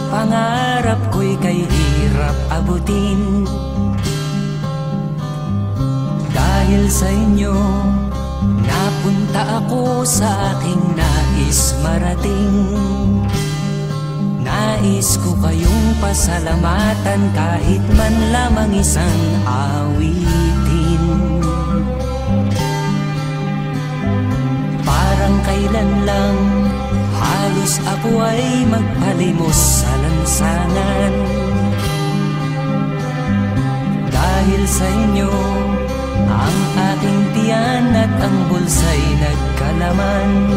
pangarap ko'y kay hirap abutin. Dahil sa inyo, napunta ako sa aking nais marating. Nais ko kayong pasalamatan kahit man lamang isang awitin. Parang kailan lang halos ako ay magpalimos sa lansangan. Dahil sa inyo, ang aking tiyan at ang bulsa'y nagkalaman.